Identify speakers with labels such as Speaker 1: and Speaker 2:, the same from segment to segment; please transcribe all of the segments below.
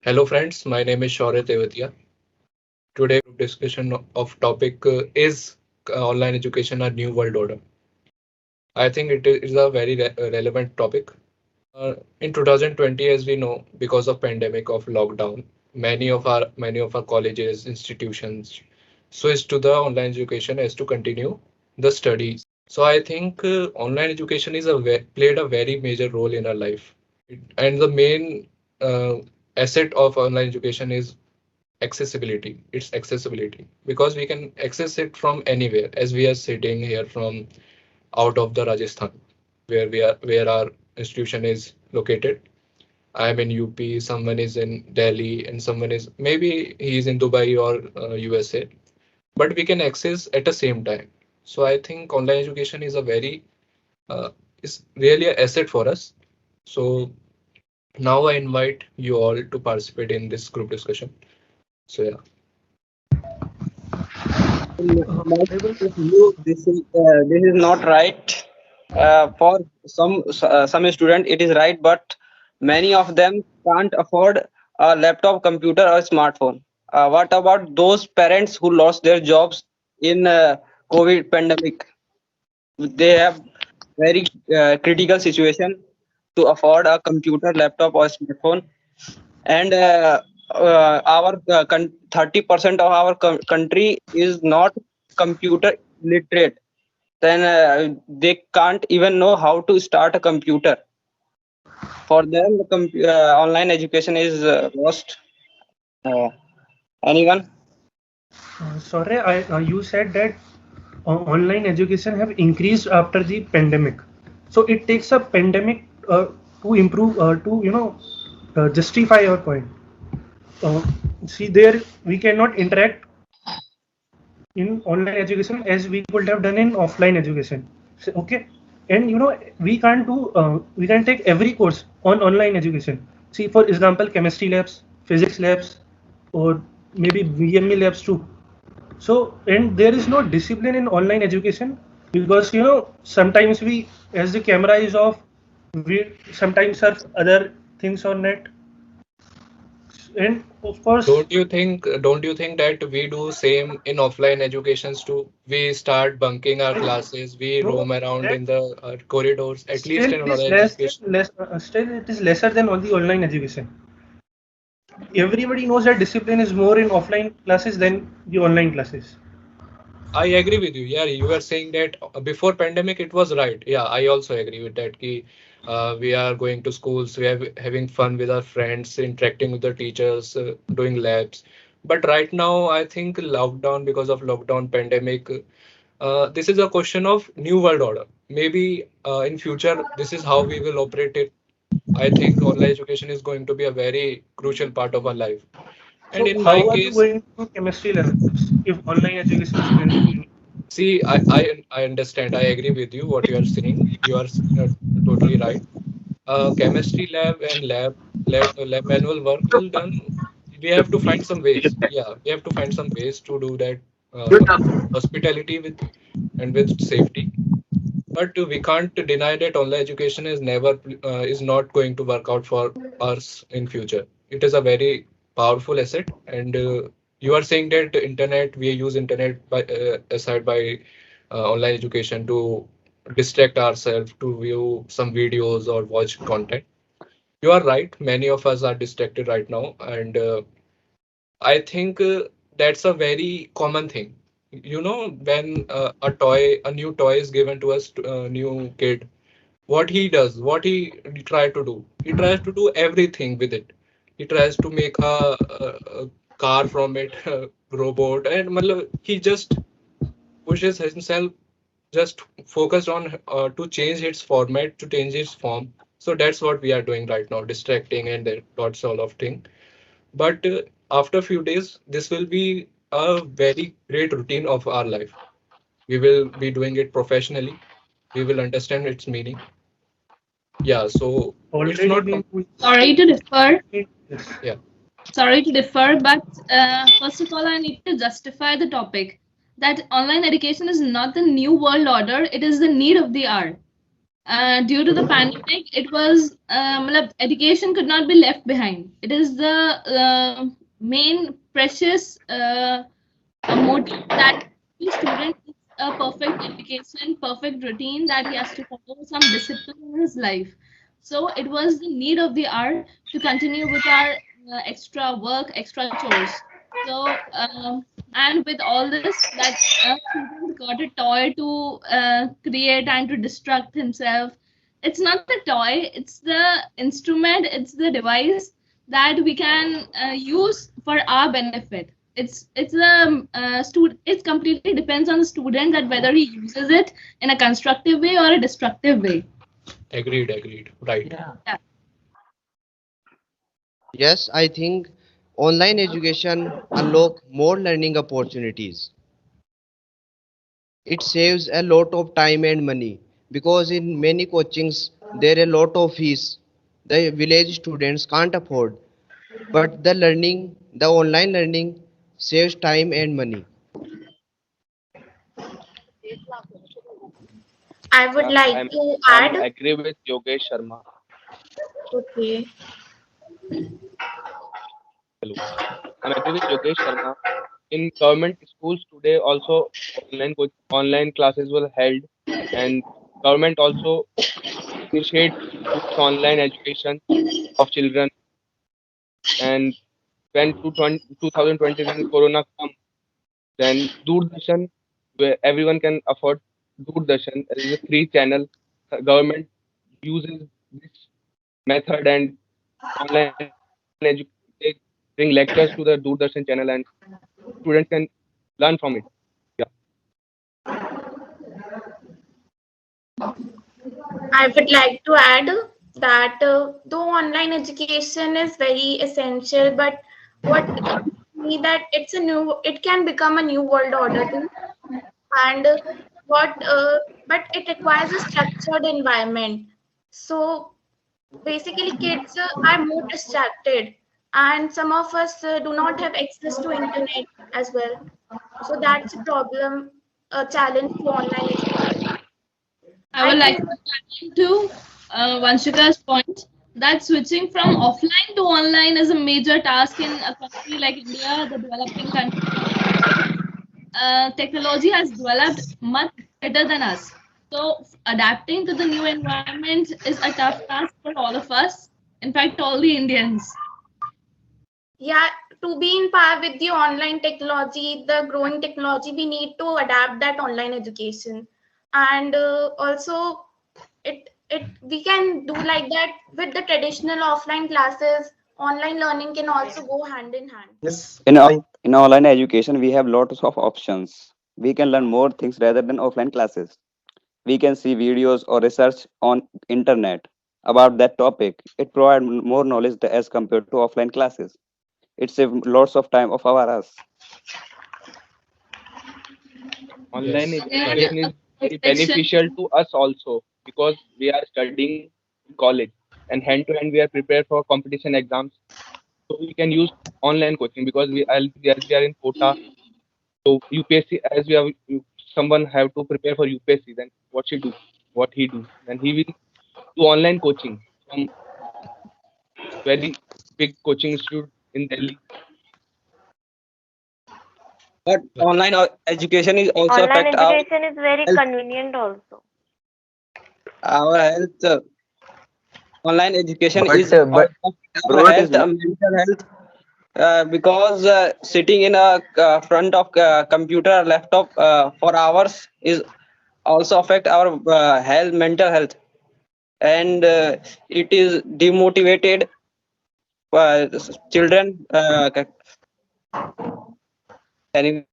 Speaker 1: Hello friends, my name is Shaurya Tevatia. Today group discussion of topic is online education a new world order. I think it is a very relevant topic. In 2020, as we know, because of pandemic of lockdown, many of our colleges, institutions switched to the online education as to continue the studies. So I think online education is played a very major role in our life. And the main uh, asset of online education is accessibility. It's accessibility because we can access it from anywhere, as we are sitting here from out of the Rajasthan, where our institution is located. I am in UP, someone is in Delhi, and someone is maybe he is in Dubai or USA, but we can access at the same time. So I think online education is a very uh, is really an asset for us. So now I invite you all to participate in this group discussion. So yeah.
Speaker 2: In
Speaker 3: Uh,
Speaker 2: my
Speaker 3: I will.
Speaker 2: point of view, this is not right. For some student, it is right, but many of them can't afford a laptop, computer, or smartphone. What about those parents who lost their jobs in COVID pandemic? They have very critical situation to afford a computer, laptop, or smartphone, and our 30% of our country is not computer literate. Then they can't even know how to start a computer. For them, the online education is lost. Anyone?
Speaker 3: Sorry, you said that online education have increased after the pandemic. So it takes a pandemic to improve to justify your point. Uh, See, there we cannot interact in online education as we could have done in offline education. So, okay, and we can take every course on online education. See, for example, chemistry labs, physics labs, or maybe VME labs too. So, and there is no discipline in online education because sometimes as the camera is off, we sometimes surf other things on net, and of course,
Speaker 1: Don't you think that we do same in offline educations too? We start bunking our classes, we
Speaker 3: no,
Speaker 1: roam around
Speaker 3: that
Speaker 1: in the corridors, at least
Speaker 3: still
Speaker 1: in
Speaker 3: it is
Speaker 1: online
Speaker 3: less
Speaker 1: education.
Speaker 3: less still it is lesser than all the online education. Everybody knows that discipline is more in offline classes than the online classes.
Speaker 1: I agree with you. Yeah, you were saying that before pandemic it was right. Yeah, I also agree with that. We are going to schools, we are having fun with our friends, interacting with the teachers, doing labs. But right now, I think lockdown because of lockdown pandemic, this is a question of new world order. Maybe in future this is how we will operate it. I think online education is going to be a very crucial part of our life. And
Speaker 3: So
Speaker 1: in my
Speaker 3: how are you
Speaker 1: case,
Speaker 3: going to chemistry labs if online education is continuing?
Speaker 1: see, I understand. I agree with you what you are saying. You are totally right. Chemistry lab and lab manual work will done. We have to find some ways. Yeah, we have to find some ways to do that hospitality with and with safety. But we can't deny that online education is not going to work out for us in future. It is a very powerful asset, and you are saying that internet we use internet by aside by online education to distract ourselves to view some videos or watch content. You are right. Many of us are distracted right now, and I think that's a very common thing. You know, when a new toy is given to us, new kid, what he does, what he try to do, he tries to do everything with it. He tries to make a car from it, a robot, and he just pushes himself, just focused on to change its format, to change its form. So that's what we are doing right now, distracting and that lots all of thing. But after a few days, this will be a very great routine of our life. We will be doing it professionally. We will understand its meaning. Yeah, so it's
Speaker 3: Already
Speaker 1: not
Speaker 3: been
Speaker 4: Sorry to differ.
Speaker 3: yes.
Speaker 1: yeah.
Speaker 4: Sorry to differ, but first of all, I need to justify the topic that online education is not the new world order, it is the need of the hour. due to the pandemic, it was education could not be left behind. It is the main precious a motive that every student needs a perfect education, perfect routine, that he has to follow some discipline in his life. So it was the need of the hour to continue with our extra work, extra chores. So and with all this, that a student got a toy to create and to distract himself. It's not the toy; it's the instrument, it's the device that we can use for our benefit. It's completely depends on the student that whether he uses it in a constructive way or a destructive way.
Speaker 1: Agreed. Right.
Speaker 4: Yeah.
Speaker 5: Yes, I think online education unlock more learning opportunities. It saves a lot of time and money because in many coachings there are a lot of fees the village students can't afford. But the online learning saves time and money.
Speaker 6: I would like
Speaker 2: I'm
Speaker 6: to
Speaker 2: I'm
Speaker 6: add.
Speaker 2: agree with Yogesh Sharma.
Speaker 6: Okay.
Speaker 2: Hello. I'm agree with Yogesh Sharma. In government schools today, also online classes were held, and government also initiate use online education of children. And when 2020 when Corona come, then Doordarshan, where everyone can afford Doordarshan, it is a free channel. The government uses this method and online they bring lectures to the Doordarshan channel, and students can learn from it. Yeah.
Speaker 6: I would like to add that though online education is very essential, but what me that it can become a new world order too, and what but it requires a structured environment. So basically, kids are more distracted, and some of us do not have access to internet as well. So that's a problem, a challenge to online education.
Speaker 4: I
Speaker 6: I
Speaker 4: would like
Speaker 6: think.
Speaker 4: to add to Vanshika's point that switching from offline to online is a major task in a country like India, the developing country, because technology has developed much better than us. So adapting to the new environment is a tough task for all of us. In fact, all the Indians.
Speaker 6: Yeah, to be in par with the online technology, the growing technology, we need to adapt that online education, and also it we can do like that with the traditional offline classes. Online learning can also go hand in hand.
Speaker 7: In online education, we have lots of options. We can learn more things rather than offline classes. We can see videos or research on internet about that topic. It provides more knowledge as compared to offline classes. It saves lots of time of our us.
Speaker 2: Online
Speaker 1: Yes.
Speaker 4: Again,
Speaker 1: Right.
Speaker 2: education
Speaker 4: a
Speaker 2: is
Speaker 4: quick
Speaker 2: very
Speaker 4: section.
Speaker 2: beneficial to us also because we are studying in college and hand to hand we are prepared for competition exams. So we can use online coaching because as we are in quota. So UPSC as we have someone have to prepare for UPSC, then what he do, then he will do online coaching from very big coaching institute in Delhi. But online education is also
Speaker 8: Online
Speaker 2: affect our
Speaker 8: education is very
Speaker 2: health.
Speaker 8: convenient also.
Speaker 2: Our health. Online education is
Speaker 7: But
Speaker 2: also affect our
Speaker 7: bro, it is
Speaker 2: health, mental health, because sitting in a front of computer or laptop for hours is also affect our health, mental health, and it is demotivated children. Can you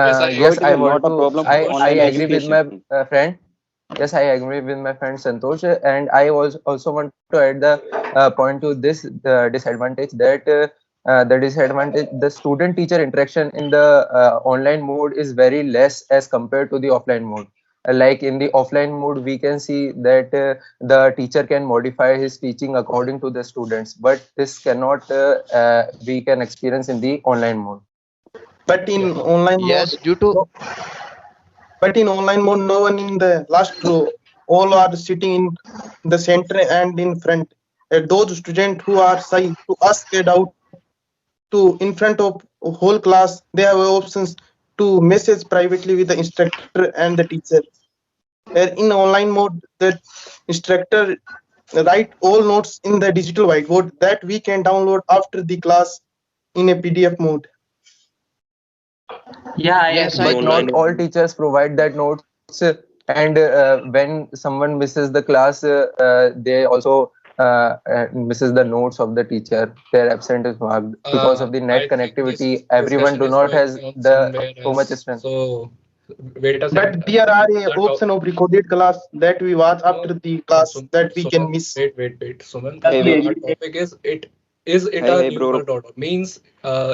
Speaker 1: Yes, I
Speaker 7: bro,
Speaker 9: Yes,
Speaker 7: it is
Speaker 9: I
Speaker 7: a
Speaker 1: agree.
Speaker 9: want
Speaker 7: not a
Speaker 9: to.
Speaker 7: problem for
Speaker 9: I
Speaker 7: online
Speaker 9: agree with my
Speaker 7: education.
Speaker 9: friend. Yes, I agree with my friend Santosh, and I also want to add the point to this the disadvantage that the student teacher interaction in the online mode is very less as compared to the offline mode. Like in the offline mode, we can see that the teacher can modify his teaching according to the students, but this cannot we can experience in the online mode.
Speaker 10: But
Speaker 1: Yeah.
Speaker 10: in online mode,
Speaker 5: Yes, due to
Speaker 10: no, but in online mode, no one in the last row.
Speaker 8: all are sitting in the center and in front. Those students who are shy to ask it out to in front of a whole class, they have options to message privately with the instructor and the teacher. In online mode, the instructor write all notes in the digital whiteboard that we can download after the class in a PDF mode.
Speaker 10: Yeah, I
Speaker 5: Yes,
Speaker 10: agree.
Speaker 5: I
Speaker 9: But
Speaker 5: think
Speaker 9: not all teachers provide that notes, and when someone misses the class, they also misses the notes of the teacher. Their absent is marked because of the net
Speaker 1: I think this
Speaker 9: connectivity.
Speaker 1: discussion
Speaker 9: Everyone do
Speaker 1: is
Speaker 9: not
Speaker 1: going
Speaker 9: has
Speaker 1: on
Speaker 9: the
Speaker 1: somewhere
Speaker 9: so much
Speaker 1: else.
Speaker 9: strength.
Speaker 1: So wait a second.
Speaker 8: But there are a
Speaker 1: The top,
Speaker 8: option of recorded class that we watch
Speaker 1: no,
Speaker 8: after the class that we can
Speaker 1: Suman,
Speaker 8: miss.
Speaker 1: wait, Suman.
Speaker 2: Yeah,
Speaker 7: Hey,
Speaker 2: we
Speaker 1: Our
Speaker 2: agree.
Speaker 1: topic is it
Speaker 7: hey,
Speaker 1: a
Speaker 7: hey,
Speaker 1: new
Speaker 7: bro.
Speaker 1: world order? Means,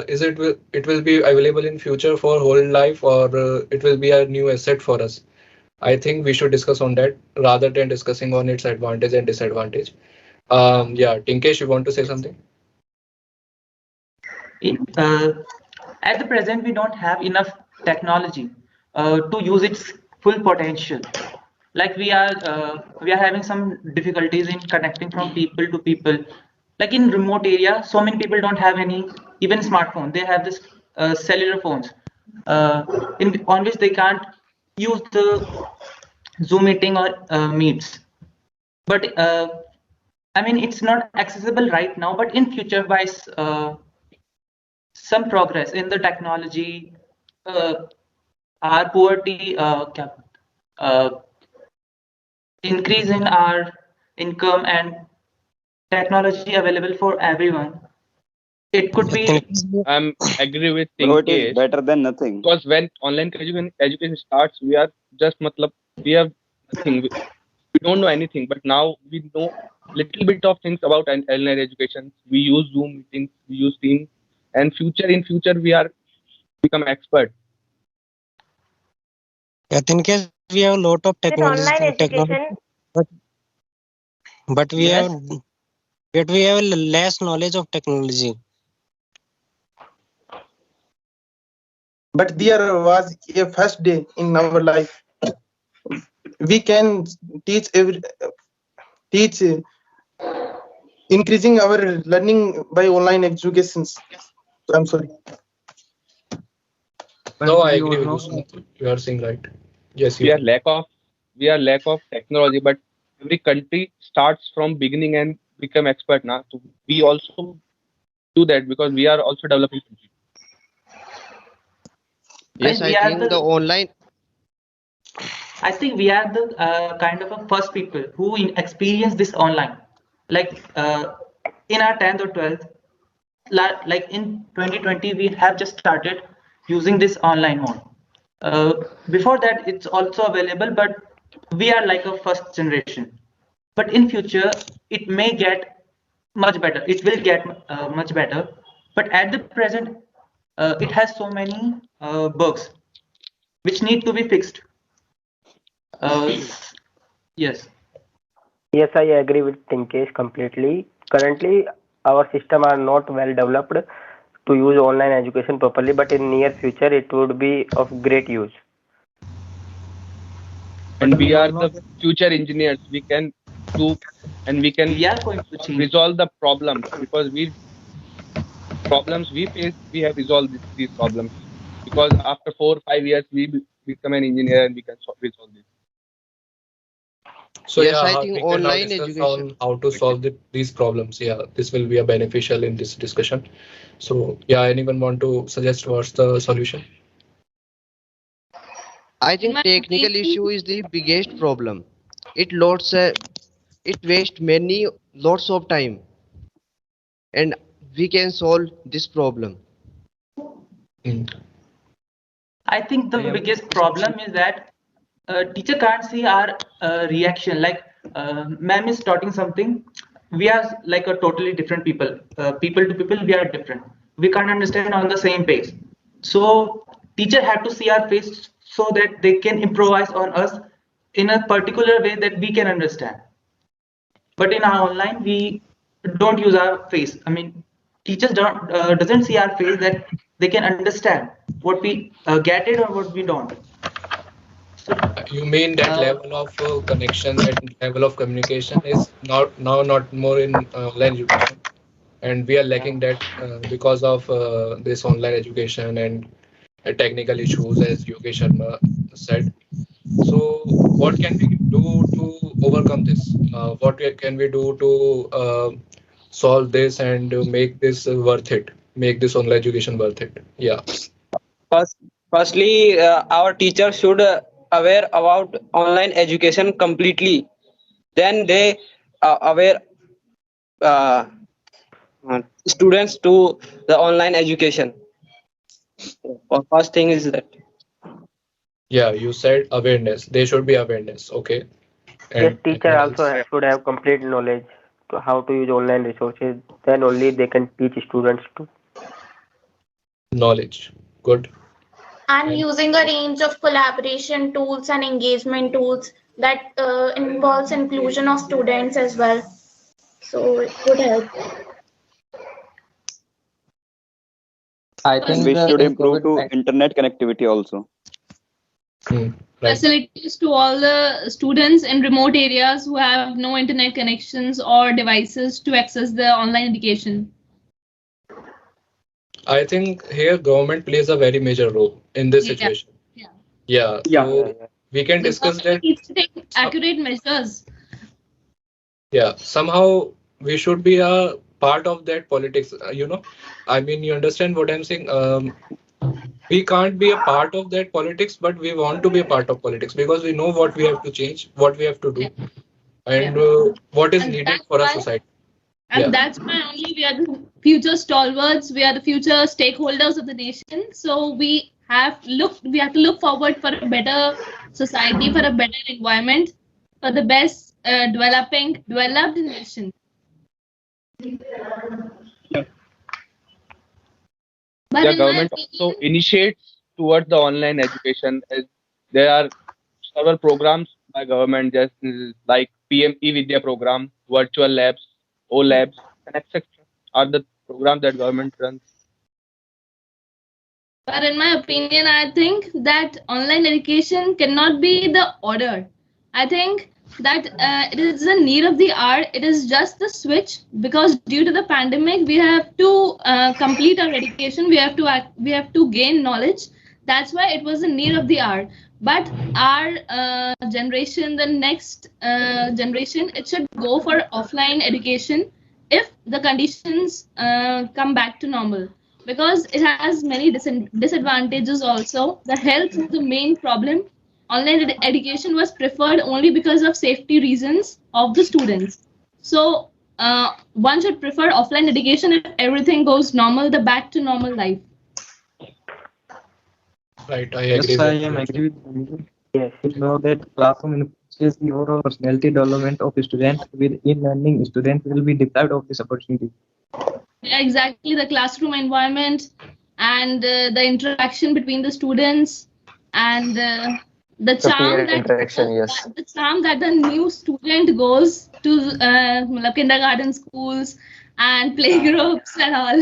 Speaker 1: is it will be available in future for whole life, or it will be a new asset for us? I think we should discuss on that rather than discussing on its advantage and disadvantage. Yeah, Tinkesh, you want to say something?
Speaker 10: It, at the present, we don't have enough technology to use its full potential. Like we are having some difficulties in connecting from people to people. Like in remote area, so many people don't have any even smartphone. They have this cellular phones, on which they can't use the Zoom meeting or meets. But I mean, it's not accessible right now. But in future, wise, some progress in the technology, uh, our poverty, uh, increase in our income and technology available for everyone. It could be.
Speaker 11: I'm agree with
Speaker 7: Bro, it is
Speaker 11: Tinkesh
Speaker 7: better than nothing.
Speaker 11: because when online education starts, we are just matlab, we have nothing. We don't know anything, but now we know little bit of things about online education. We use Zoom meetings, we use Teams, and in future we are become expert.
Speaker 12: Yeah, in case we have a lot of
Speaker 13: With online
Speaker 12: technology,
Speaker 13: education,
Speaker 12: but, but we have
Speaker 10: Yes,
Speaker 12: but we have less knowledge of technology.
Speaker 8: But there was a first day in our life. We can teach teach increasing our learning by online educations. I'm sorry.
Speaker 1: No,
Speaker 3: But
Speaker 1: I
Speaker 3: we
Speaker 1: agree
Speaker 3: all
Speaker 1: with you,
Speaker 3: know.
Speaker 1: Sumant. You are saying right. Yes,
Speaker 11: We
Speaker 1: you.
Speaker 11: are lack of we are lack of technology, but every country starts from beginning and become expert now. So we also do that because we are also developing country.
Speaker 5: yes,
Speaker 10: guys,
Speaker 5: I
Speaker 10: we are
Speaker 5: think the
Speaker 10: the.
Speaker 5: online.
Speaker 10: I think we are the kind of a first people who experience this online. Like in our 10th or 12th, like in 2020, we have just started using this online mode. Uh, Before that, it's also available, but we are like a first generation. But in future, it may get much better. It will get much better. But at the present, it has so many bugs which need to be fixed. Yes.
Speaker 13: yes, I agree with Tinkesh completely. Currently, our system are not well developed to use online education properly, but in near future, it would be of great use.
Speaker 11: And
Speaker 3: But
Speaker 11: we
Speaker 3: we all
Speaker 11: are
Speaker 3: know
Speaker 11: the
Speaker 3: that.
Speaker 11: future engineers. We can do and we can
Speaker 10: We are going to change.
Speaker 11: resolve the problems because we problems we face we have resolved these problems because after 4 or 5 years we become an engineer and we can resolve this.
Speaker 1: So
Speaker 5: Yes,
Speaker 1: yeah,
Speaker 5: I think
Speaker 1: we can now
Speaker 5: online
Speaker 1: discuss
Speaker 5: education.
Speaker 1: on how to solve these problems. Yeah, this will be a beneficial in this discussion. So yeah, anyone want to suggest what's the solution?
Speaker 5: I
Speaker 4: In
Speaker 5: think
Speaker 4: my
Speaker 5: technical
Speaker 4: opinion,
Speaker 5: issue is the biggest problem. It loads. It wastes many lots of time, and we can solve this problem.
Speaker 1: Mm.
Speaker 10: I think the
Speaker 3: I am
Speaker 10: biggest problem is that teacher can't see our reaction. Like ma'am is starting something, we are like a totally different people. People to people, we are different. We can't understand on the same page. So teacher had to see our face so that they can improvise on us in a particular way that we can understand. But in our online, we don't use our face. I mean, teachers don't doesn't see our face that they can understand what we get it or what we don't.
Speaker 1: You mean that
Speaker 10: Uh,
Speaker 1: level of connection, that level of communication is not more in online education, and we are lacking that because of this online education and technical issues, as Yogesh Sharma said. So, what can we do to overcome this? Can we do to solve this and make this worth it? Make this online education worth it? Yeah.
Speaker 2: First, firstly, our teachers should aware about online education completely. Then they aware uh, students to the online education. First thing is that.
Speaker 1: Yeah, you said awareness. There should be awareness. Okay.
Speaker 13: Yes,
Speaker 1: And
Speaker 13: teacher
Speaker 1: anyone
Speaker 13: also
Speaker 1: else?
Speaker 13: should have complete knowledge to how to use online resources. Then only they can teach students to.
Speaker 1: Knowledge. Good.
Speaker 6: And
Speaker 1: And
Speaker 6: using a range of collaboration tools and engagement tools that involves inclusion of students as well. So it would help.
Speaker 9: I
Speaker 7: And
Speaker 9: think
Speaker 7: we
Speaker 9: the
Speaker 7: should
Speaker 9: in
Speaker 7: improve
Speaker 9: COVID
Speaker 7: to internet connectivity also.
Speaker 1: right.
Speaker 4: Facilities to all the students in remote areas who have no internet connections or devices to access the online education.
Speaker 1: I think here government plays a very major role in this
Speaker 4: Yeah,
Speaker 1: situation.
Speaker 4: yeah.
Speaker 1: Yeah.
Speaker 2: Yeah.
Speaker 13: Yeah,
Speaker 1: So
Speaker 13: yeah.
Speaker 1: we can
Speaker 4: The
Speaker 1: discuss
Speaker 4: government
Speaker 1: that.
Speaker 4: needs to take
Speaker 1: Some,
Speaker 4: accurate measures.
Speaker 1: yeah. Somehow we should be a part of that politics. I mean, you understand what I'm saying? We can't be a part of that politics, but we want to be a part of politics because we know what we have to change, what we have to
Speaker 4: Yeah,
Speaker 1: do, and
Speaker 4: yeah.
Speaker 1: what is
Speaker 4: And
Speaker 1: needed
Speaker 4: that's
Speaker 1: for a
Speaker 4: why
Speaker 1: society.
Speaker 4: and
Speaker 1: Yeah.
Speaker 4: that's why only we are the future stalwarts, we are the future stakeholders of the nation. So we have to look forward for a better society, for a better environment, for the best developed nation. But
Speaker 11: Yeah,
Speaker 4: in my
Speaker 11: government also
Speaker 4: opinion,
Speaker 11: initiates towards the online education as there are several programs by government just like PME Vidya program, virtual labs, O labs, and etc. are the programs that government runs.
Speaker 4: But in my opinion, I think that online education cannot be the order. I think that it is a need of the hour. It is just the switch because due to the pandemic, we have to complete our education. We have to gain knowledge. That's why it was a need of the hour. But our generation, the next generation, it should go for offline education if the conditions come back to normal, because it has many disadvantages also. The health is the main problem. Online education was preferred only because of safety reasons of the students. So one should prefer offline education if everything goes normal, the back to normal life.
Speaker 1: Right. I
Speaker 10: yes,
Speaker 1: agree
Speaker 10: I
Speaker 1: with
Speaker 10: am
Speaker 1: you.
Speaker 10: agree with you.
Speaker 13: Yes.
Speaker 10: You know that classroom influences the overall personality development of a student. With e-learning, student will be deprived of this opportunity.
Speaker 4: Yeah, exactly. The classroom environment and the interaction between the students and the
Speaker 9: the peer
Speaker 4: charm that
Speaker 9: interaction, yes.
Speaker 4: the charm that the new student goes to matlab kindergarten schools and playgroups and all.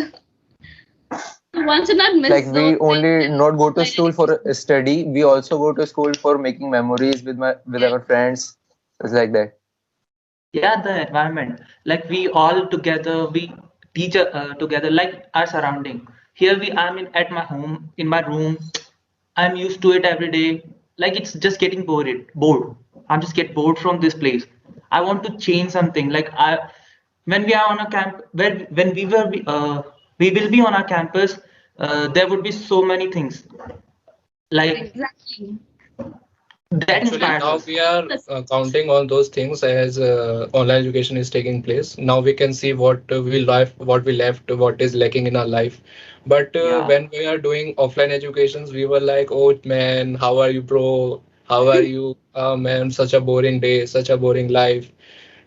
Speaker 4: So one should not
Speaker 9: Like
Speaker 4: miss those
Speaker 9: we only
Speaker 4: things
Speaker 9: not go
Speaker 4: in
Speaker 9: to
Speaker 4: online
Speaker 9: school for
Speaker 4: education.
Speaker 9: a study, we also go to school for making memories with
Speaker 4: Yeah.
Speaker 9: our friends. It's like that.
Speaker 10: Yeah, the environment. Like we all together, we teach together, like our surrounding. Here I'm in at my home, in my room. I'm used to it every day. Like it's just getting bored. I'm just get bored from this place. I want to change something. When we are on a camp, when we will be on our campus, there would be so many things like
Speaker 4: Exactly.
Speaker 10: that
Speaker 1: Actually,
Speaker 10: inspires
Speaker 1: now
Speaker 10: us.
Speaker 1: we are counting on those things as online education is taking place. Now we can see what we left, what is lacking in our life. But
Speaker 10: Yeah.
Speaker 1: when we are doing offline educations, we were like, "Oh man, how are you, bro? How are you? Oh man, such a boring day, such a boring life."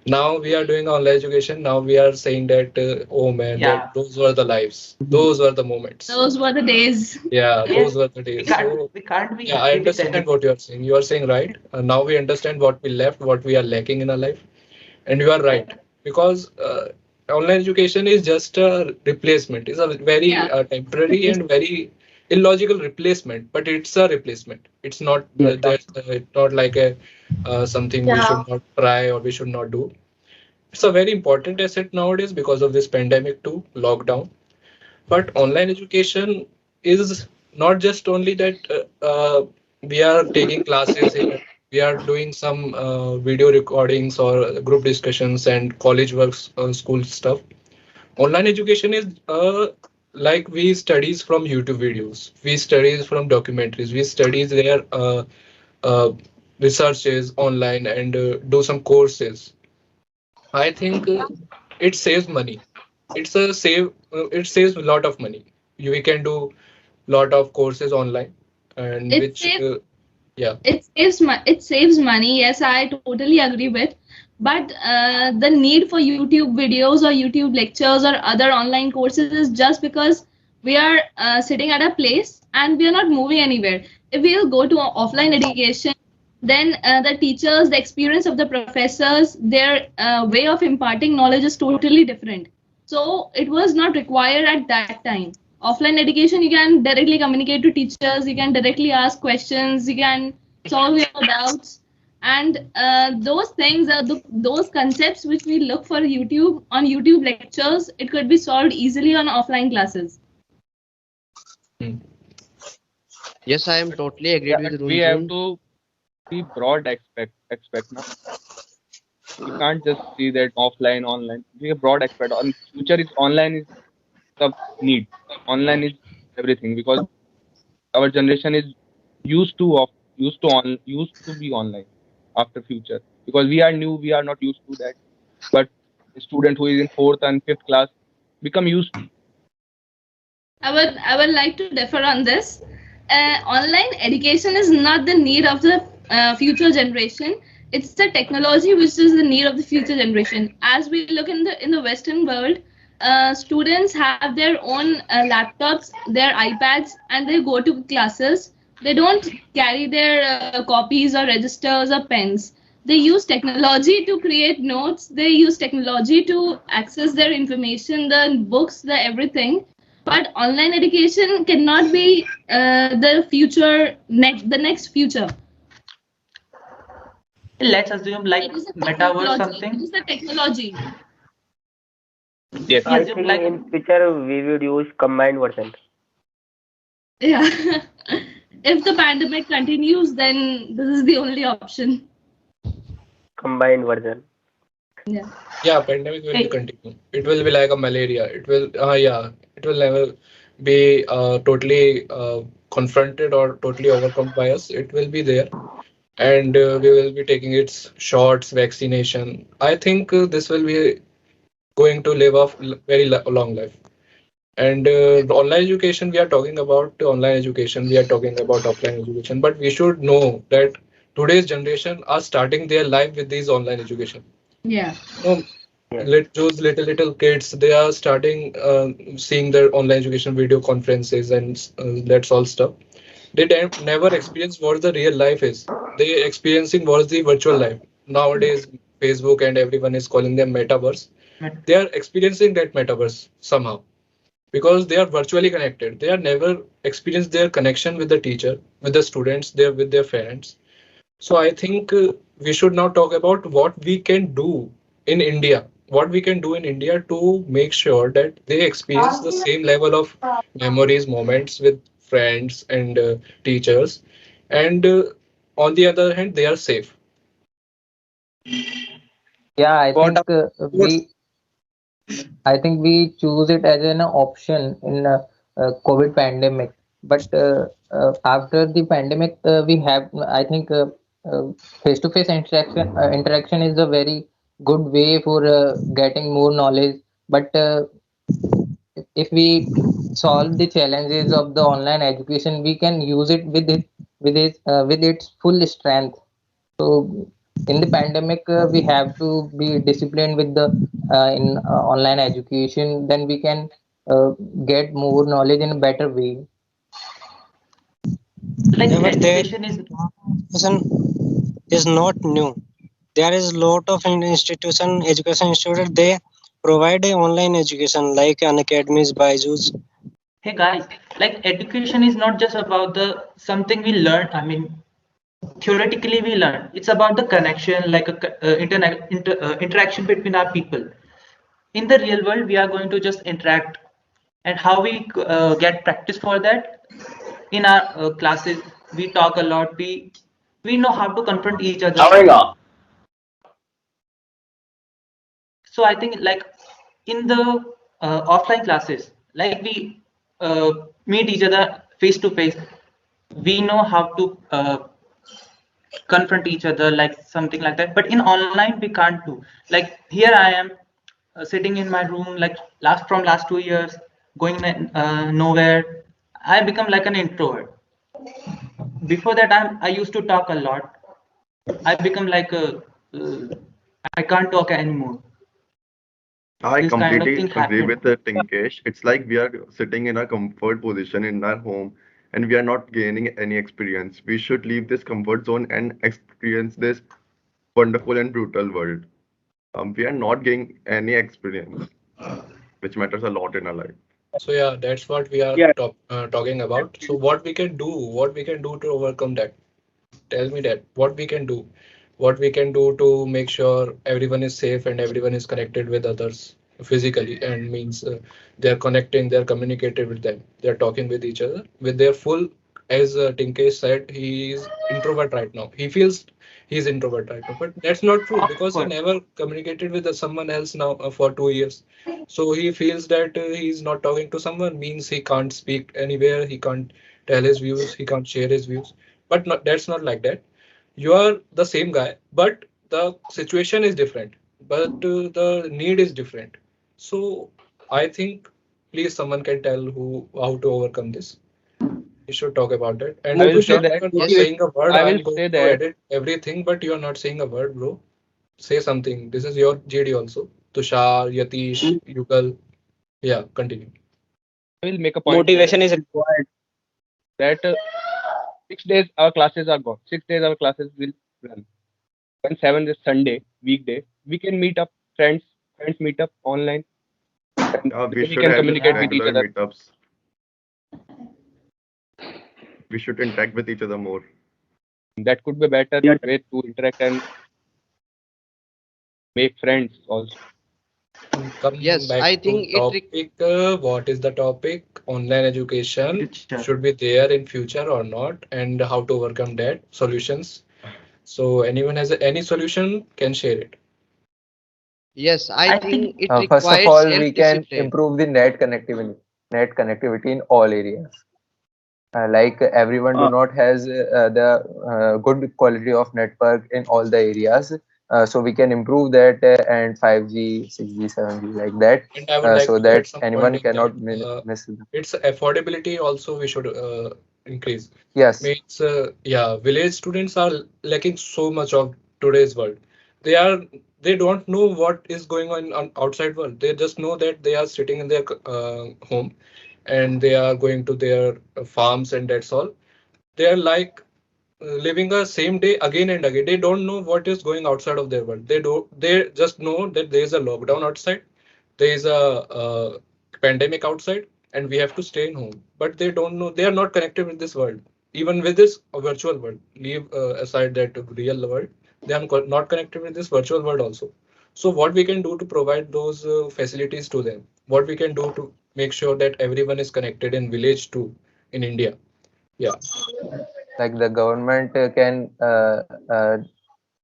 Speaker 1: Now we are doing online education. Now we are saying that, "Oh man, that
Speaker 10: Yeah.
Speaker 1: those were the lives, those were the moments."
Speaker 4: Those were the days.
Speaker 1: Yeah,
Speaker 10: Yes,
Speaker 1: those were the days. So
Speaker 10: we can't be
Speaker 1: yeah, I
Speaker 10: happy with
Speaker 1: understand
Speaker 10: anything.
Speaker 1: what you are saying. You are saying right. Now we understand what we left, what we are lacking in our life, and you are right because online education is just a replacement. It's a very
Speaker 4: Yeah.
Speaker 1: temporary and very. illogical replacement, but it's a replacement. It's not
Speaker 13: Yes,
Speaker 1: it's not like a something we
Speaker 6: Yeah.
Speaker 1: should not try or we should not do. It's a very important asset nowadays because of this pandemic too, lockdown. But online education is not just only that we are taking classes here, we are doing some video recordings or group discussions and college works, school stuff. Online education is like we studies from YouTube videos, we studies from documentaries, we studies their uh, researches online and do some courses. I think it saves money. It saves a lot of money. We can do lot of courses online, and
Speaker 4: It
Speaker 1: which
Speaker 4: saves
Speaker 1: yeah.
Speaker 4: it saves money. Yes, I totally agree with. But the need for YouTube videos or YouTube lectures or other online courses is just because we are sitting at a place and we are not moving anywhere. If we'll go to offline education, then the teachers, the experience of the professors, their way of imparting knowledge is totally different. So it was not required at that time. Offline education, you can directly communicate to teachers, you can directly ask questions, you can solve your doubts, and those things are those concepts which we look for YouTube on YouTube lectures, it could be solved easily on offline classes.
Speaker 1: Hmm.
Speaker 5: Yes, I am totally agreed
Speaker 11: But
Speaker 5: with
Speaker 11: we have
Speaker 5: Runjun.
Speaker 11: to see broad expect now. We can't just see that offline, online. We have broad expect. On future is online is the need. Online is everything because our generation is used to of used to be online after future because we are new. We are not used to that. But a student who is in fourth and fifth class become used to.
Speaker 4: I would like to differ on this. Online education is not the need of the future generation. It's the technology which is the need of the future generation. As we look in the Western world, students have their own laptops, their iPads, and they go to classes. They don't carry their copies or registers or pens. They use technology to create notes. They use technology to access their information, the books, the everything. But online education cannot be the future the next future.
Speaker 10: Let's assume like
Speaker 4: It is a
Speaker 10: metaverse
Speaker 4: technology. It
Speaker 10: something.
Speaker 4: is the technology.
Speaker 11: Yes.
Speaker 10: We
Speaker 13: I
Speaker 10: assume
Speaker 13: think
Speaker 10: like
Speaker 13: in future we would use combined version.
Speaker 4: Yeah. If the pandemic continues, then this is the only option.
Speaker 13: Combined version.
Speaker 4: Yeah.
Speaker 1: Yeah, pandemic will be
Speaker 10: hey,
Speaker 1: continue. It will be like a malaria. It will yeah, it will never be totally confronted or totally overcome by us. It will be there, and we will be taking its shots, vaccination. I think this will be going to live a very long life. And the online education, we are talking about online education, we are talking about offline education, but we should know that today's generation are starting their life with these online education.
Speaker 4: Yeah.
Speaker 1: No,
Speaker 13: Yes.
Speaker 1: those little kids, they are starting seeing their online education video conferences and that's all stuff. They never experience what the real life is. They experiencing what's the virtual life. Nowadays, Facebook and everyone is calling them metaverse. They are experiencing that metaverse somehow because they are virtually connected. They are never experienced their connection with the teacher, with the students, there with their parents. So I think we should now talk about what we can do in India, what we can do in India to make sure that they experience the same level of memories, moments with friends and teachers, and on the other hand, they are safe.
Speaker 9: Yeah, I
Speaker 2: What
Speaker 9: think
Speaker 2: about
Speaker 9: I think we choose it as an option in COVID pandemic. But after the pandemic, we have, I think, face-to-face interaction is a very good way for getting more knowledge. But if we solve the challenges of the online education, we can use it with its full strength. So in the pandemic, we have to be disciplined with the in online education. Then we can uh, get more knowledge in a better way.
Speaker 10: like
Speaker 12: Yeah, but there
Speaker 10: education is
Speaker 12: education is not new. There is lot of education institute. They provide a online education like an academies, Byju's.
Speaker 10: hey guys, Like education is not just about the something we learn. I mean, theoretically we learn. It's about the connection, like a interaction between our people. In the real world, we are going to just interact, and how we get practice for that in our classes. We talk a lot. We know how to confront each other. So I think like in the offline classes, like we meet each other face to face. We know how to confront each other, like something like that. But in online, we can't do. Like here I am sitting in my room, like last 2 years, going nowhere. I become like an introvert. Before that, I used to talk a lot. I become like I can't talk anymore.
Speaker 14: I
Speaker 10: This kind of
Speaker 14: completely
Speaker 10: thing
Speaker 14: agree
Speaker 10: happened.
Speaker 14: with Tinkesh. It's like we are sitting in a comfort position in our home and we are not gaining any experience. We should leave this comfort zone and experience this wonderful and brutal world. We are not getting any experience, which matters a lot in our life.
Speaker 1: So yeah, that's what we are
Speaker 2: Yeah.
Speaker 1: talking about. So what we can do to overcome that? Tell me that what we can do, what we can do to make sure everyone is safe and everyone is connected with others physically, and means they're connecting, they're communicated with them, they're talking with each other with their full, as Tinkesh said, he is introvert right now. He feels he's introvert right now, but that's not true
Speaker 10: Of
Speaker 1: because he
Speaker 10: course.
Speaker 1: never communicated with someone else now for 2 years. So he feels that he's not talking to someone means he can't speak anywhere, he can't tell his views, he can't share his views. But not, that's not like that. You are the same guy, but the situation is different, but the need is different. So I think please someone can tell who how to overcome this. We should talk about it. And
Speaker 11: I will say
Speaker 1: Tushar,
Speaker 11: that.
Speaker 1: you're not
Speaker 5: Yes,
Speaker 1: saying
Speaker 2: Motivation.
Speaker 1: a word.
Speaker 11: I will
Speaker 1: I'm going
Speaker 11: say
Speaker 1: to
Speaker 11: that.
Speaker 1: edit everything, but you're not saying a word, bro. Say something. This is your JD also. Tushar, Yatish, Yugal. Yeah, continue.
Speaker 11: I will make a point here
Speaker 2: Motivation is required.
Speaker 11: that 6 days our classes are gone. 6 days our classes will run. When 7th is Sunday, weekday, we can meet up friends. Friends meet up online, and
Speaker 14: We
Speaker 11: we
Speaker 14: should
Speaker 11: can
Speaker 14: have
Speaker 11: communicate
Speaker 10: Yeah.
Speaker 11: with each
Speaker 14: regular
Speaker 11: other.
Speaker 14: meetups. We should interact with each other more.
Speaker 11: That could be a better
Speaker 2: Yeah.
Speaker 11: way to interact and make friends also.
Speaker 1: Come
Speaker 5: yes,
Speaker 1: back
Speaker 5: I
Speaker 1: to
Speaker 5: think
Speaker 1: topic. What is the topic? Online education
Speaker 10: Future.
Speaker 1: should be there in future or not, and how to overcome that solutions. So anyone has any solution can share it.
Speaker 5: yes, I
Speaker 10: I
Speaker 5: think
Speaker 10: think
Speaker 5: it
Speaker 9: First of
Speaker 5: requires
Speaker 9: all, we can
Speaker 5: self-discipline.
Speaker 9: improve the net connectivity in all areas. Like everyone do
Speaker 2: Uh,
Speaker 9: not has the good quality of network in all the areas. So we can improve that and 5G, 6G, 7G like that,
Speaker 1: And I would like
Speaker 9: so
Speaker 1: to add
Speaker 9: that
Speaker 1: some point
Speaker 9: anyone
Speaker 1: in that.
Speaker 9: cannot miss them.
Speaker 1: Its affordability also we should increase.
Speaker 9: Yes,
Speaker 1: Means yeah, village students are lacking so much of today's world. They are they don't know what is going on outside world. They just know that they are sitting in their home and they are going to their farms and that's all. They are like living a same day again and again. They don't know what is going outside of their world. They just know that there is a lockdown outside, there is a pandemic outside, and we have to stay in home. But they don't know, they are not connected with this world, even with this virtual world. Leave aside that real world, they are not connected with this virtual world also. So what we can do to provide those facilities to them? What we can do to make sure that everyone is connected in village too in India? Yeah.
Speaker 9: like the government can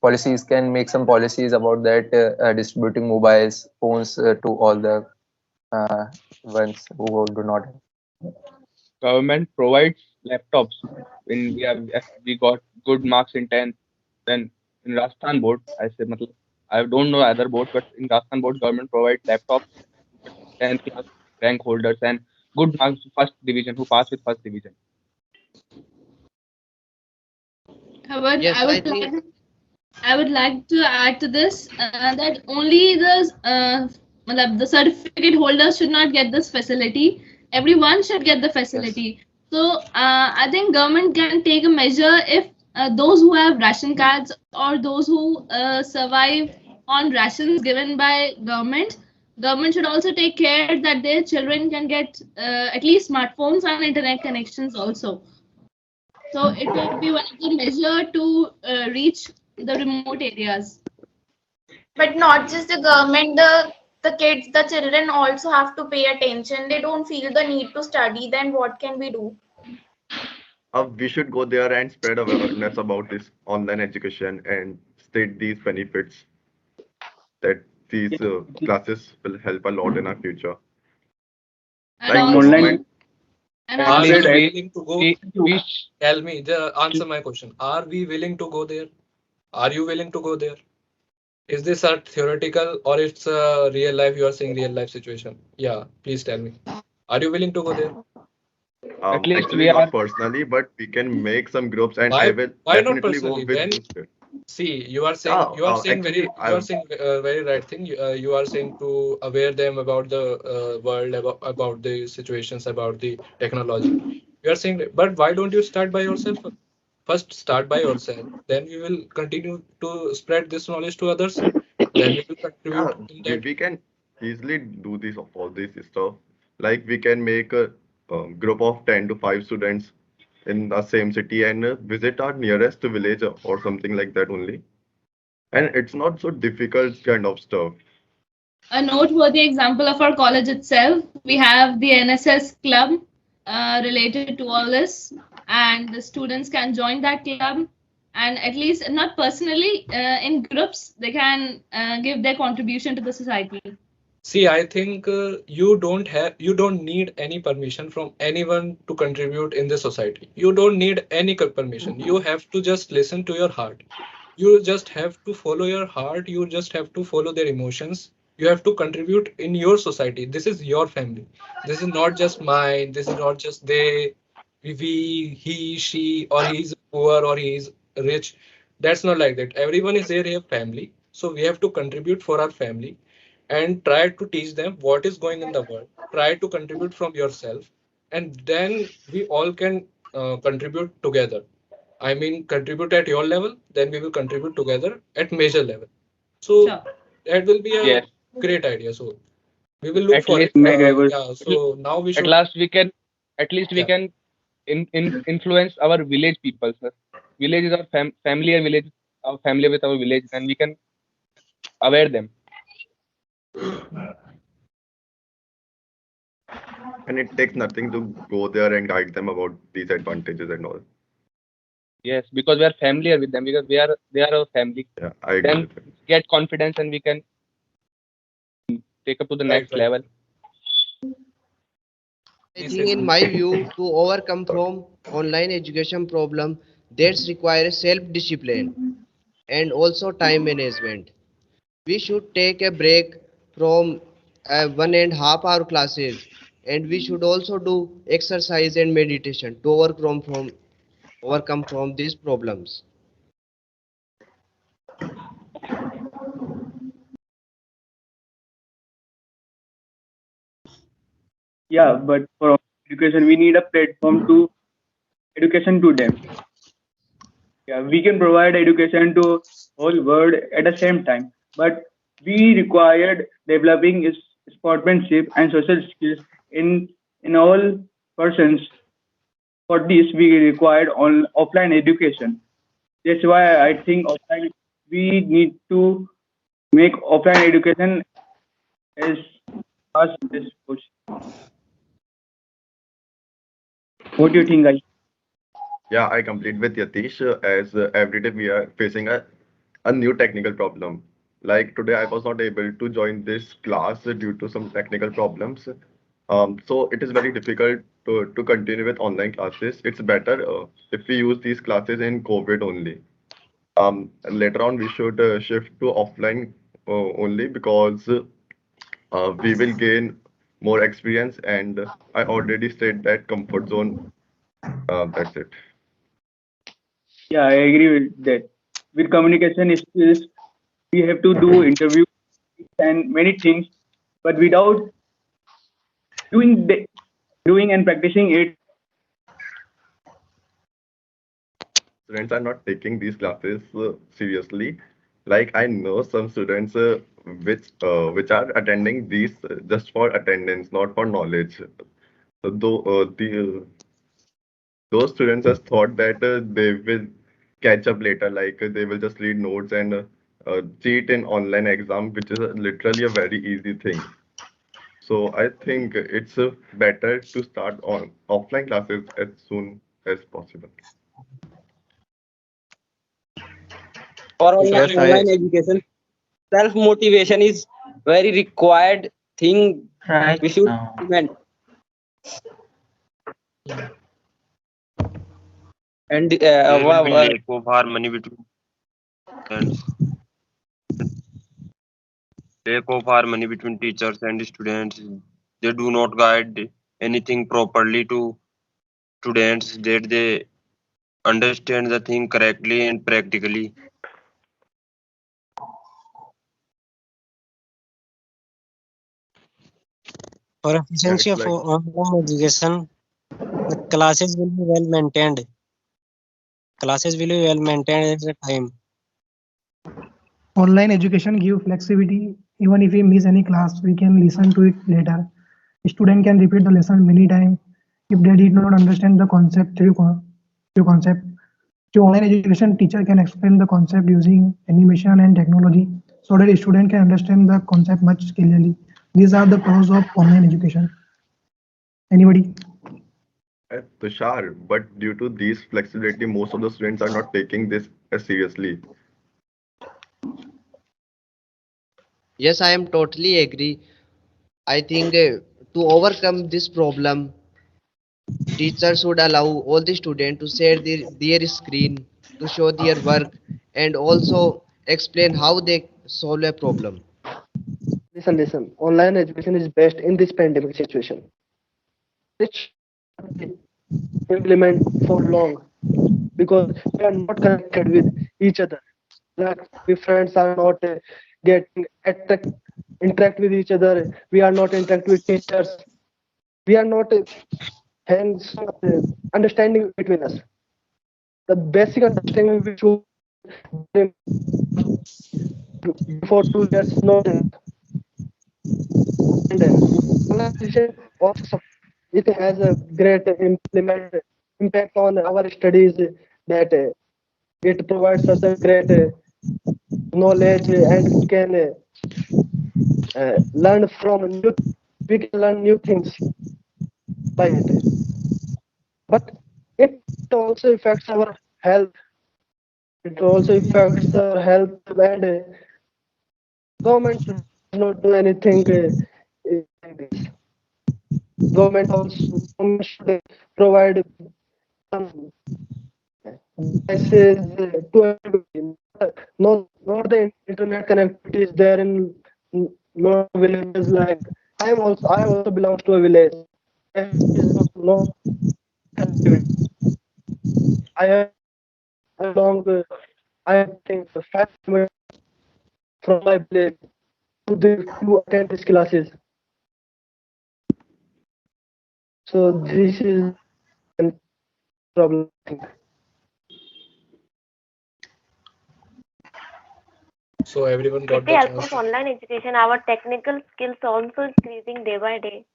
Speaker 9: policies can make some policies about that, distributing mobiles phones to all the uh, ones who do not have.
Speaker 11: Government provides laptops. When we got good marks in 10th, then in Rajasthan board, I say, matlab, I don't know other boards, but in Rajasthan board, government provides laptops to 10th class rank holders and good marks to first division who pass with first division.
Speaker 4: But
Speaker 5: Yes, I think
Speaker 4: I would like to add to this that only the certificate holders should not get this facility. Everyone should get the
Speaker 9: Yes,
Speaker 4: facility. So I think government can take a measure if those who have ration cards or those who survive on rations given by government, Government should also take care that their children can get at least smartphones and internet connections also. So it will be one of the measure to reach the remote areas.
Speaker 6: But not just the government, the kids, the children also have to pay attention. They don't feel the need to study, then what can we do?
Speaker 14: We should go there and spread awareness about this online education and state these benefits that these classes will help a lot in our future.
Speaker 4: And
Speaker 14: Like
Speaker 4: also,
Speaker 11: Online
Speaker 4: and
Speaker 1: Are
Speaker 4: also,
Speaker 1: we
Speaker 11: spread
Speaker 1: willing to go? Tell me, answer my question. Are we willing to go there? Are you willing to go there? Is this a theoretical or it's a real life? You are saying real life situation. Yeah, please tell me. Are you willing to go there?
Speaker 11: at least
Speaker 14: Actually,
Speaker 11: we are
Speaker 14: not personally, but we can make some groups, and I
Speaker 1: Why?
Speaker 14: will
Speaker 1: Why not
Speaker 14: definitely go
Speaker 1: personally?
Speaker 14: with
Speaker 1: When
Speaker 14: those kids.
Speaker 1: see,
Speaker 14: Yeah, actually,
Speaker 1: you are saying very right thing. You are saying to aware them about the world, about the situations, about the technology. You are saying, but why don't you start by yourself? First, start by yourself. Then we will continue to spread this knowledge to others. Then we will
Speaker 14: yeah,
Speaker 1: contribute in
Speaker 14: we,
Speaker 1: that.
Speaker 14: we can easily do this all this stuff. Like we can make a group of 10 to 5 students in the same city and visit our nearest village or something like that only. And it's not so difficult kind of stuff.
Speaker 4: a noteworthy example of our college itself, we have the NSS club related to all this, and the students can join that club, and at least not personally, in groups, they can give their contribution to the society.
Speaker 1: See, I think you don't need any permission from anyone to contribute in the society. You don't need any permission. You have to just listen to your heart. You just have to follow your heart. You just have to follow their emotions. You have to contribute in your society. This is your family. This is not just mine. This is not just they, we, he, she, or he is poor or he is rich. That's not like that. Everyone is there, a family. So we have to contribute for our family and try to teach them what is going in the world. Try to contribute from yourself, and then we all can contribute together. I mean, contribute at your level, then we will contribute together at major level. So
Speaker 4: Sure.
Speaker 1: that will be a
Speaker 11: yes.
Speaker 1: great idea. So we will look
Speaker 11: At
Speaker 1: for
Speaker 11: least
Speaker 1: it. Yeah. So now we
Speaker 11: at
Speaker 1: should.
Speaker 11: last we can at least we
Speaker 1: Yeah.
Speaker 11: can influence our village people, sir. Village is our familiar village, our familiar with our village, and we can aware them.
Speaker 14: And it takes nothing to go there and guide them about these advantages and all.
Speaker 11: Yes, because we are familiar with them, because they are our family.
Speaker 14: Yeah, I agree
Speaker 11: Then
Speaker 14: with it.
Speaker 11: get confidence and we can take up to the
Speaker 1: Right.
Speaker 11: next
Speaker 1: Right.
Speaker 11: level.
Speaker 5: I
Speaker 1: Please
Speaker 5: think,
Speaker 1: say
Speaker 5: in
Speaker 1: something.
Speaker 5: my view, to overcome from online education problem, that's require self-discipline and also time management. We should take a break from 1.5 hour classes, and we should also do exercise and meditation to overcome from these problems.
Speaker 15: Yeah, but for education, we need a platform to education to them. Yeah, we can provide education to whole world at the same time, but we required developing is sportsmanship and social skills in all persons. For this, we required on offline education. That's why I think offline we need to make offline education as fast as possible. What do you think, guys?
Speaker 14: Yeah, I complete with Yatish as every day we are facing a new technical problem. Like today, I was not able to join this class due to some technical problems. So it is very difficult to continue with online classes. It's better if we use these classes in COVID only. Later on, we should shift to offline only because we will gain more experience. And I already said that comfort zone. That's it.
Speaker 15: Yeah, I agree with that. With communication skills, we have to do interviews and many things, but without doing the, doing and practicing it,
Speaker 14: Students are not taking these classes seriously. Like I know some students which are attending these just for attendance, not for knowledge. Though those students just thought that they will catch up later, like they will just read notes and cheat in online exam, which is literally a very easy thing. So I think it's better to start on offline classes as soon as possible.
Speaker 2: For
Speaker 1: Tushar,
Speaker 5: Yes,
Speaker 1: you want
Speaker 5: I
Speaker 2: online
Speaker 1: to?
Speaker 2: education, self motivation is very required thing
Speaker 10: Right
Speaker 2: we should
Speaker 10: now.
Speaker 2: implement. And
Speaker 16: There will be lack of harmony between students. Lack of harmony between teachers and students. They do not guide anything properly to students that they understand the thing correctly and practically.
Speaker 12: For
Speaker 14: Yeah,
Speaker 12: efficiency
Speaker 14: it's
Speaker 12: of
Speaker 14: like
Speaker 12: online education, the classes will be well maintained. Classes will be well maintained at the time.
Speaker 17: Online education give flexibility. Even if we miss any class, we can listen to it later. A student can repeat the lesson many times if they did not understand the concept through concept. Through online education, teacher can explain the concept using animation and technology so that a student can understand the concept much clearly. These are the pros of online education. Anybody?
Speaker 14: Tushar, but due to these flexibility, most of the students are not taking this as seriously.
Speaker 5: yes, I am totally agree. I think to overcome this problem, teachers should allow all the students to share their screen to show their work and also explain how they solve a problem.
Speaker 18: Listen. Online education is best in this pandemic situation. It should not be implement for long because we are not connected with each other. Like we friends are not getting interact with each other. We are not interact with teachers. We are not having so much understanding between us. The basic understanding we should in past before 2 years is not enough. And online education also it has a great implement impact on our studies that it provides us a great knowledge and we can learn from new we can learn new things by it, but it also affects our health. It also affects our health and government does not do anything in this. Government should provide some devices to everybody. Not the internet connectivity is there in lot of villages. Like I also belongs to a village. My house is not connectivity. I have I belong. I think 5 kilometers from my village to attend these classes. So this is a problem. I think.
Speaker 1: So everyone
Speaker 19: With
Speaker 1: got
Speaker 19: the
Speaker 1: the
Speaker 19: help
Speaker 1: chance
Speaker 19: of
Speaker 1: to.
Speaker 19: online education, our technical skills also increasing day by day.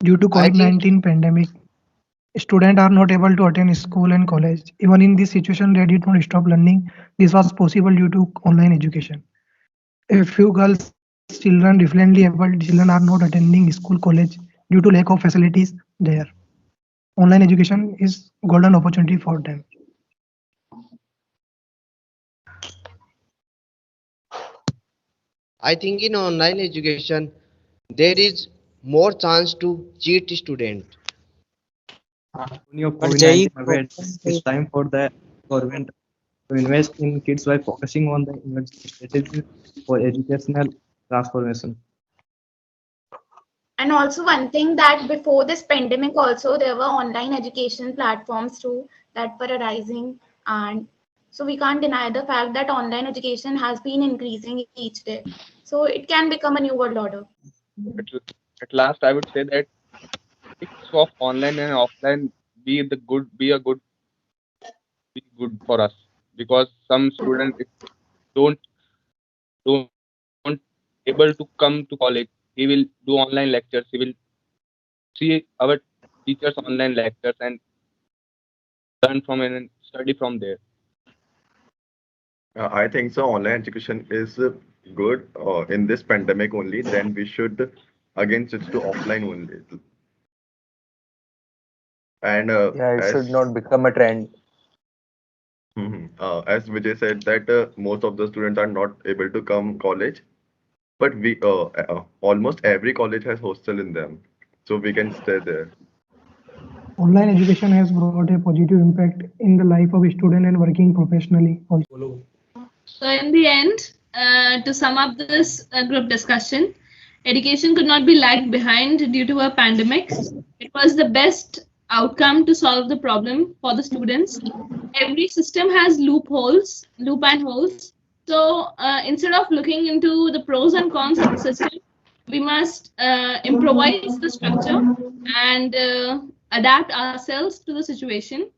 Speaker 17: Due to
Speaker 5: I think
Speaker 17: COVID-19 pandemic, students are not able to attend school and college. Even in this situation, they did not stop learning. This was possible due to online education. A few girls, children, differently able children are not attending school, college due to lack of facilities there. Online education is golden opportunity for them.
Speaker 5: I think in online education there is more chance to cheat student.
Speaker 20: Only of
Speaker 12: But Jai,
Speaker 20: COVID-19 awareness, it's time for the government to invest in kids by focusing on the emergency strategies for educational transformation.
Speaker 6: And also one thing that before this pandemic also there were online education platforms too that were arising, and so we can't deny the fact that online education has been increasing each day. So it can become a new world order.
Speaker 11: At, at last, I would say that mix of online and offline be a good be good for us, because some students if don't able to come to college, he will do online lectures. He will see our teachers online lectures and learn from and study from there.
Speaker 14: I think so. Online education is good in this pandemic only. Then we should again switch to offline only. And
Speaker 9: Yeah, it should not become a trend.
Speaker 14: as Vijay said that most of the students are not able to come college, but we almost every college has hostel in them, so we can stay there.
Speaker 17: Online education has brought a positive impact in the life of a student and working professionally also.
Speaker 4: So in the end, to sum up this group discussion, education could not be lagged behind due to a pandemic. It was the best outcome to solve the problem for the students. Every system has loop and holes. So instead of looking into the pros and cons of the system, we must improvise the structure and adapt ourselves to the situation.